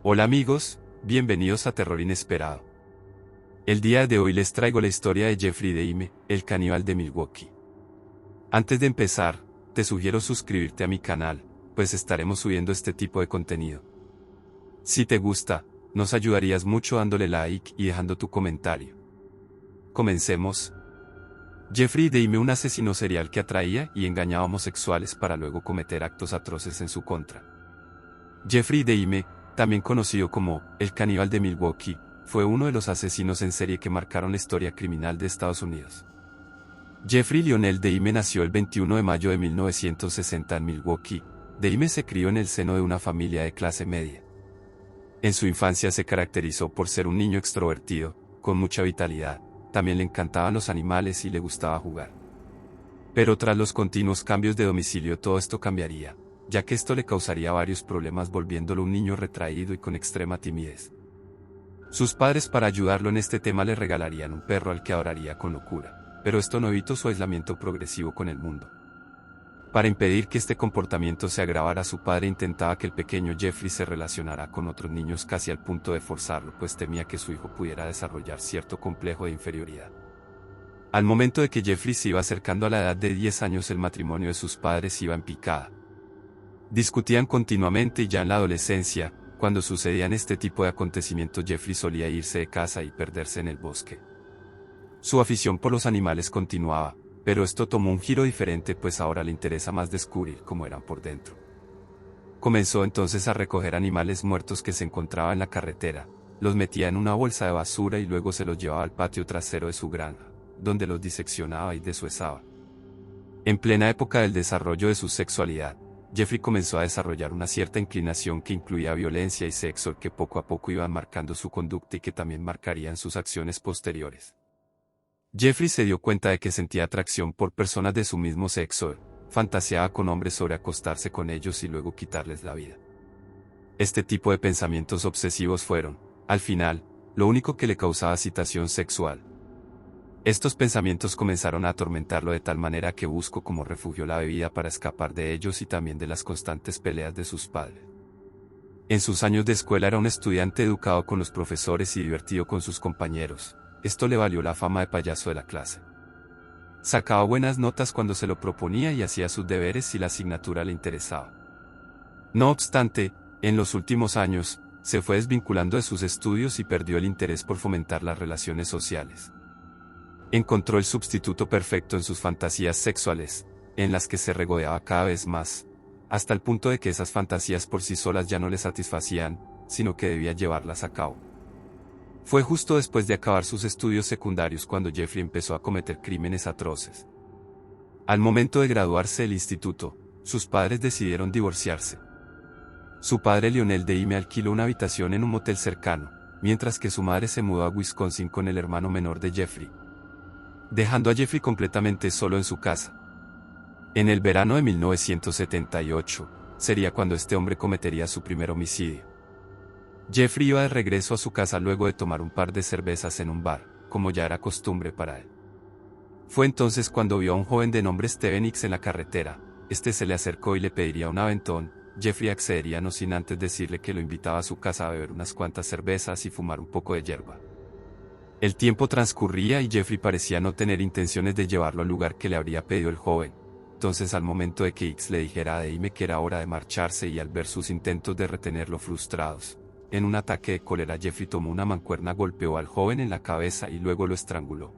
Hola amigos, bienvenidos a Terror Inesperado. El día de hoy les traigo la historia de Jeffrey Dahmer, el caníbal de Milwaukee. Antes de empezar, te sugiero suscribirte a mi canal, pues estaremos subiendo este tipo de contenido. Si te gusta, nos ayudarías mucho dándole like y dejando tu comentario. Comencemos. Jeffrey Dahmer, un asesino serial que atraía y engañaba a homosexuales para luego cometer actos atroces en su contra. Jeffrey Dahmer, también conocido como el caníbal de Milwaukee, fue uno de los asesinos en serie que marcaron la historia criminal de Estados Unidos. Jeffrey Lionel Dahmer nació el 21 de mayo de 1960 en Milwaukee. Dahmer se crió en el seno de una familia de clase media. En su infancia se caracterizó por ser un niño extrovertido, con mucha vitalidad, también le encantaban los animales y le gustaba jugar. Pero tras los continuos cambios de domicilio todo esto cambiaría, ya que esto le causaría varios problemas volviéndolo un niño retraído y con extrema timidez. Sus padres, para ayudarlo en este tema, le regalarían un perro al que adoraría con locura, pero esto no evitó su aislamiento progresivo con el mundo. Para impedir que este comportamiento se agravara, su padre intentaba que el pequeño Jeffrey se relacionara con otros niños casi al punto de forzarlo, pues temía que su hijo pudiera desarrollar cierto complejo de inferioridad. Al momento de que Jeffrey se iba acercando a la edad de 10 años, el matrimonio de sus padres iba en picada. Discutían continuamente y ya en la adolescencia, cuando sucedían este tipo de acontecimientos, Jeffrey solía irse de casa y perderse en el bosque. Su afición por los animales continuaba, pero esto tomó un giro diferente, pues ahora le interesa más descubrir cómo eran por dentro. Comenzó entonces a recoger animales muertos que se encontraba en la carretera, los metía en una bolsa de basura y luego se los llevaba al patio trasero de su granja, donde los diseccionaba y deshuesaba. En plena época del desarrollo de su sexualidad, Jeffrey comenzó a desarrollar una cierta inclinación que incluía violencia y sexo, que poco a poco iban marcando su conducta y que también marcarían sus acciones posteriores. Jeffrey se dio cuenta de que sentía atracción por personas de su mismo sexo, fantaseaba con hombres sobre acostarse con ellos y luego quitarles la vida. Este tipo de pensamientos obsesivos fueron, al final, lo único que le causaba excitación sexual. Estos pensamientos comenzaron a atormentarlo de tal manera que buscó como refugio la bebida para escapar de ellos y también de las constantes peleas de sus padres. En sus años de escuela era un estudiante educado con los profesores y divertido con sus compañeros. Esto le valió la fama de payaso de la clase. Sacaba buenas notas cuando se lo proponía y hacía sus deberes si la asignatura le interesaba. No obstante, en los últimos años, se fue desvinculando de sus estudios y perdió el interés por fomentar las relaciones sociales. Encontró el sustituto perfecto en sus fantasías sexuales, en las que se regodeaba cada vez más, hasta el punto de que esas fantasías por sí solas ya no le satisfacían, sino que debía llevarlas a cabo. Fue justo después de acabar sus estudios secundarios cuando Jeffrey empezó a cometer crímenes atroces. Al momento de graduarse del instituto, sus padres decidieron divorciarse. Su padre Lionel Dahmer alquiló una habitación en un motel cercano, mientras que su madre se mudó a Wisconsin con el hermano menor de Jeffrey, dejando a Jeffrey completamente solo en su casa. En el verano de 1978, sería cuando este hombre cometería su primer homicidio. Jeffrey iba de regreso a su casa luego de tomar un par de cervezas en un bar, como ya era costumbre para él. Fue entonces cuando vio a un joven de nombre Steven X en la carretera. Este se le acercó y le pediría un aventón. Jeffrey accedería no sin antes decirle que lo invitaba a su casa a beber unas cuantas cervezas y fumar un poco de hierba. El tiempo transcurría y Jeffrey parecía no tener intenciones de llevarlo al lugar que le habría pedido el joven. Entonces, al momento de que X le dijera a Dahmer que era hora de marcharse y al ver sus intentos de retenerlo frustrados, en un ataque de cólera, Jeffrey tomó una mancuerna, golpeó al joven en la cabeza y luego lo estranguló.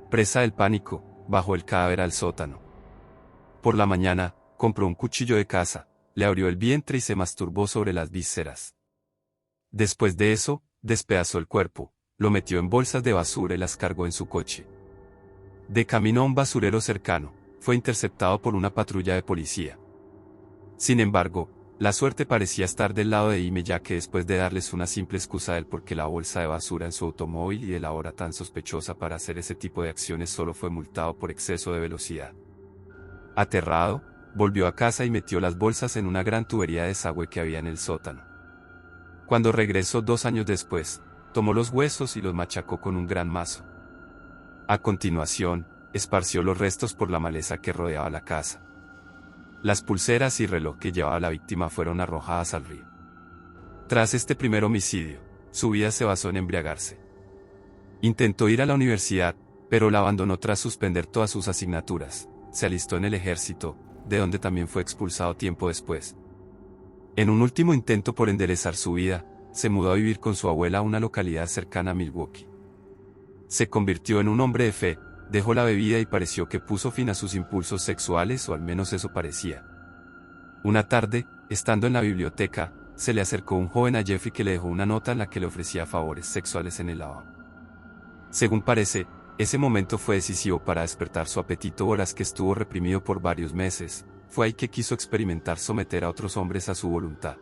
Presa del pánico, bajó el cadáver al sótano. Por la mañana, compró un cuchillo de caza, le abrió el vientre y se masturbó sobre las vísceras. Después de eso, despedazó el cuerpo, lo metió en bolsas de basura y las cargó en su coche. De camino a un basurero cercano, fue interceptado por una patrulla de policía. Sin embargo, la suerte parecía estar del lado de Dahmer, ya que después de darles una simple excusa del por qué la bolsa de basura en su automóvil y de la hora tan sospechosa para hacer ese tipo de acciones, solo fue multado por exceso de velocidad. Aterrado, volvió a casa y metió las bolsas en una gran tubería de desagüe que había en el sótano. Cuando regresó 2 años después, tomó los huesos y los machacó con un gran mazo. A continuación, esparció los restos por la maleza que rodeaba la casa. Las pulseras y reloj que llevaba la víctima fueron arrojadas al río. Tras este primer homicidio, su vida se basó en embriagarse. Intentó ir a la universidad, pero la abandonó tras suspender todas sus asignaturas. Se alistó en el ejército, de donde también fue expulsado tiempo después. En un último intento por enderezar su vida, se mudó a vivir con su abuela a una localidad cercana a Milwaukee. Se convirtió en un hombre de fe, dejó la bebida y pareció que puso fin a sus impulsos sexuales, o al menos eso parecía. Una tarde, estando en la biblioteca, se le acercó un joven a Jeffrey que le dejó una nota en la que le ofrecía favores sexuales en el lavabo. Según parece, ese momento fue decisivo para despertar su apetito voraz que estuvo reprimido por varios meses. Fue ahí que quiso experimentar someter a otros hombres a su voluntad.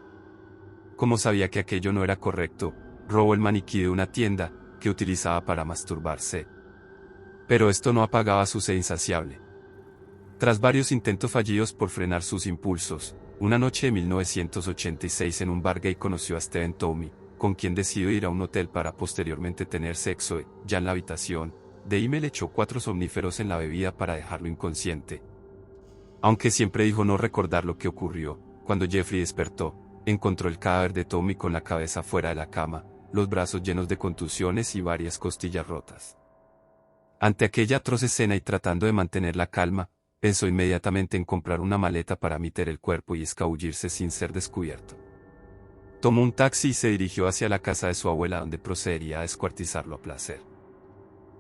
Como sabía que aquello no era correcto, robó el maniquí de una tienda que utilizaba para masturbarse. Pero esto no apagaba su sed insaciable. Tras varios intentos fallidos por frenar sus impulsos, una noche de 1986 en un bar gay conoció a Stephen Toomey, con quien decidió ir a un hotel para posteriormente tener sexo. Ya en la habitación, Deime le echó 4 somníferos en la bebida para dejarlo inconsciente. Aunque siempre dijo no recordar lo que ocurrió, cuando Jeffrey despertó, encontró el cadáver de Toomey con la cabeza fuera de la cama, los brazos llenos de contusiones y varias costillas rotas. Ante aquella atroz escena y tratando de mantener la calma, pensó inmediatamente en comprar una maleta para meter el cuerpo y escabullirse sin ser descubierto. Tomó un taxi y se dirigió hacia la casa de su abuela, donde procedería a descuartizarlo a placer.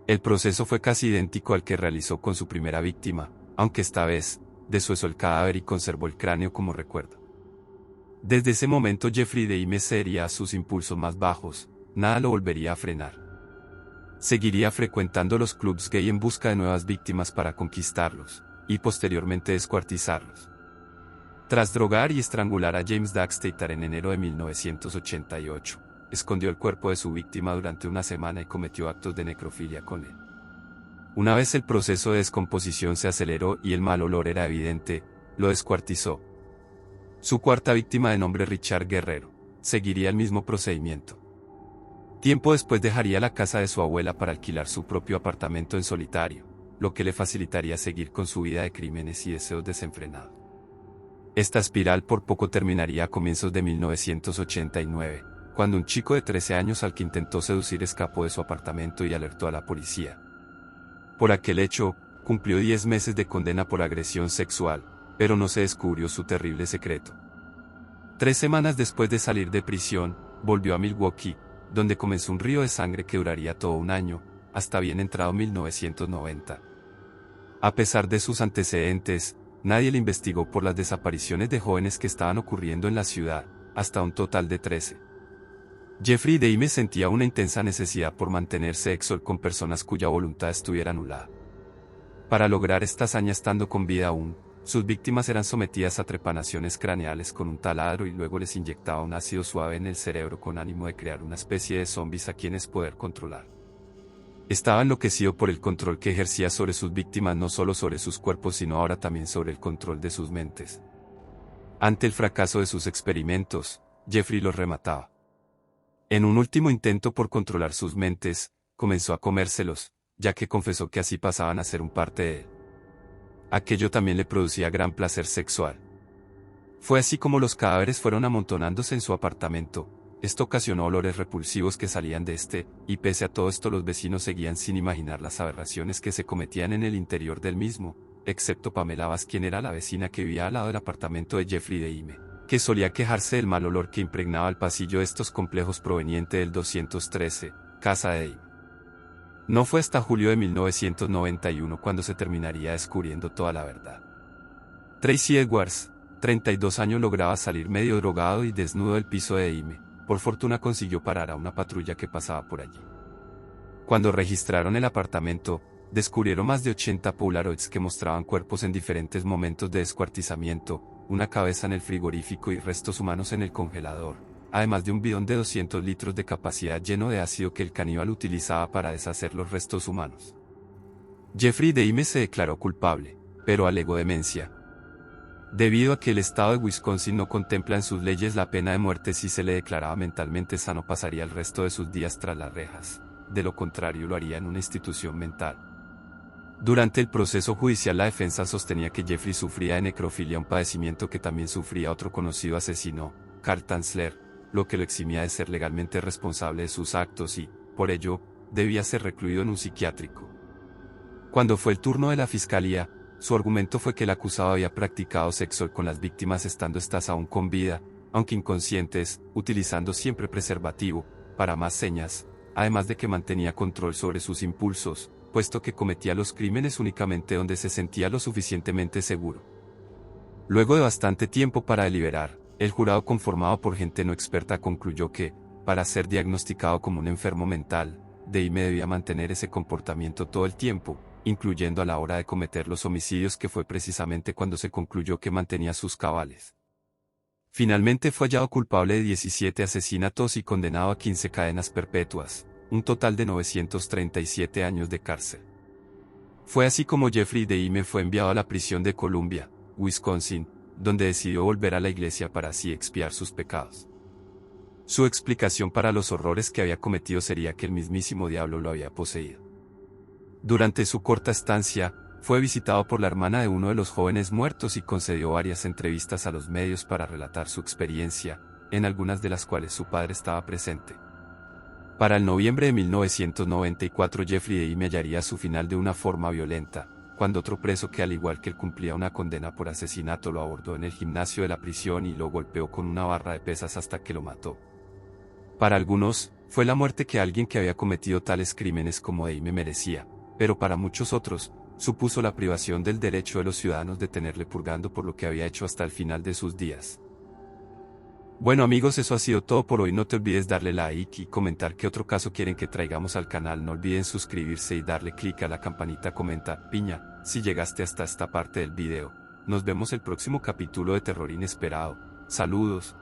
El proceso fue casi idéntico al que realizó con su primera víctima, aunque esta vez, deshuesó el cadáver y conservó el cráneo como recuerdo. Desde ese momento Jeffrey Deime cedería a sus impulsos más bajos, nada lo volvería a frenar. Seguiría frecuentando los clubs gay en busca de nuevas víctimas para conquistarlos, y posteriormente descuartizarlos. Tras drogar y estrangular a James Daxter en enero de 1988, escondió el cuerpo de su víctima durante una semana y cometió actos de necrofilia con él. Una vez el proceso de descomposición se aceleró y el mal olor era evidente, lo descuartizó. Su cuarta víctima, de nombre Richard Guerrero, seguiría el mismo procedimiento. Tiempo después dejaría la casa de su abuela para alquilar su propio apartamento en solitario, lo que le facilitaría seguir con su vida de crímenes y deseos desenfrenados. Esta espiral por poco terminaría a comienzos de 1989, cuando un chico de 13 años al que intentó seducir escapó de su apartamento y alertó a la policía. Por aquel hecho, cumplió 10 meses de condena por agresión sexual, pero no se descubrió su terrible secreto. 3 semanas después de salir de prisión, volvió a Milwaukee, donde comenzó un río de sangre que duraría todo un año, hasta bien entrado 1990. A pesar de sus antecedentes, nadie le investigó por las desapariciones de jóvenes que estaban ocurriendo en la ciudad, hasta un total de 13. Jeffrey Deime sentía una intensa necesidad por mantener sexo con personas cuya voluntad estuviera anulada. Para lograr esta hazaña estando con vida aún, sus víctimas eran sometidas a trepanaciones craneales con un taladro y luego les inyectaba un ácido suave en el cerebro con ánimo de crear una especie de zombies a quienes poder controlar. Estaba enloquecido por el control que ejercía sobre sus víctimas, no solo sobre sus cuerpos sino ahora también sobre el control de sus mentes. Ante el fracaso de sus experimentos, Jeffrey los remataba. En un último intento por controlar sus mentes, comenzó a comérselos, ya que confesó que así pasaban a ser un parte de él. Aquello también le producía gran placer sexual. Fue así como los cadáveres fueron amontonándose en su apartamento. Esto ocasionó olores repulsivos que salían de este, y pese a todo esto los vecinos seguían sin imaginar las aberraciones que se cometían en el interior del mismo, excepto Pamela Bass, quien era la vecina que vivía al lado del apartamento de Jeffrey Deime, que solía quejarse del mal olor que impregnaba el pasillo de estos complejos proveniente del 213, casa de Deime. No fue hasta julio de 1991 cuando se terminaría descubriendo toda la verdad. Tracy Edwards, 32 años, lograba salir medio drogado y desnudo del piso de Deime. Por fortuna consiguió parar a una patrulla que pasaba por allí. Cuando registraron el apartamento, descubrieron más de 80 Polaroids que mostraban cuerpos en diferentes momentos de descuartizamiento, una cabeza en el frigorífico y restos humanos en el congelador, además de un bidón de 200 litros de capacidad lleno de ácido que el caníbal utilizaba para deshacer los restos humanos. Jeffrey Deime se declaró culpable, pero alegó demencia. Debido a que el estado de Wisconsin no contempla en sus leyes la pena de muerte, si se le declaraba mentalmente sano pasaría el resto de sus días tras las rejas, de lo contrario lo haría en una institución mental. Durante el proceso judicial la defensa sostenía que Jeffrey sufría de necrofilia, un padecimiento que también sufría otro conocido asesino, Carl Tanzler, lo que lo eximía de ser legalmente responsable de sus actos y, por ello, debía ser recluido en un psiquiátrico. Cuando fue el turno de la fiscalía, su argumento fue que el acusado había practicado sexo con las víctimas estando estas aún con vida, aunque inconscientes, utilizando siempre preservativo, para más señas, además de que mantenía control sobre sus impulsos, puesto que cometía los crímenes únicamente donde se sentía lo suficientemente seguro. Luego de bastante tiempo para deliberar, el jurado conformado por gente no experta concluyó que, para ser diagnosticado como un enfermo mental, Deime debía mantener ese comportamiento todo el tiempo, incluyendo a la hora de cometer los homicidios, que fue precisamente cuando se concluyó que mantenía sus cabales. Finalmente fue hallado culpable de 17 asesinatos y condenado a 15 cadenas perpetuas, un total de 937 años de cárcel. Fue así como Jeffrey Deime fue enviado a la prisión de Columbia, Wisconsin, donde decidió volver a la iglesia para así expiar sus pecados. Su explicación para los horrores que había cometido sería que el mismísimo diablo lo había poseído. Durante su corta estancia, fue visitado por la hermana de uno de los jóvenes muertos y concedió varias entrevistas a los medios para relatar su experiencia, en algunas de las cuales su padre estaba presente. Para el noviembre de 1994 Jeffrey Deime hallaría su final de una forma violenta, cuando otro preso que al igual que él cumplía una condena por asesinato lo abordó en el gimnasio de la prisión y lo golpeó con una barra de pesas hasta que lo mató. Para algunos, fue la muerte que alguien que había cometido tales crímenes como Deime merecía, pero para muchos otros, supuso la privación del derecho de los ciudadanos de tenerle purgando por lo que había hecho hasta el final de sus días. Bueno amigos, eso ha sido todo por hoy. No te olvides darle like y comentar qué otro caso quieren que traigamos al canal. No olviden suscribirse y darle clic a la campanita. Comenta, piña, si llegaste hasta esta parte del video. Nos vemos el próximo capítulo de Terror Inesperado. Saludos.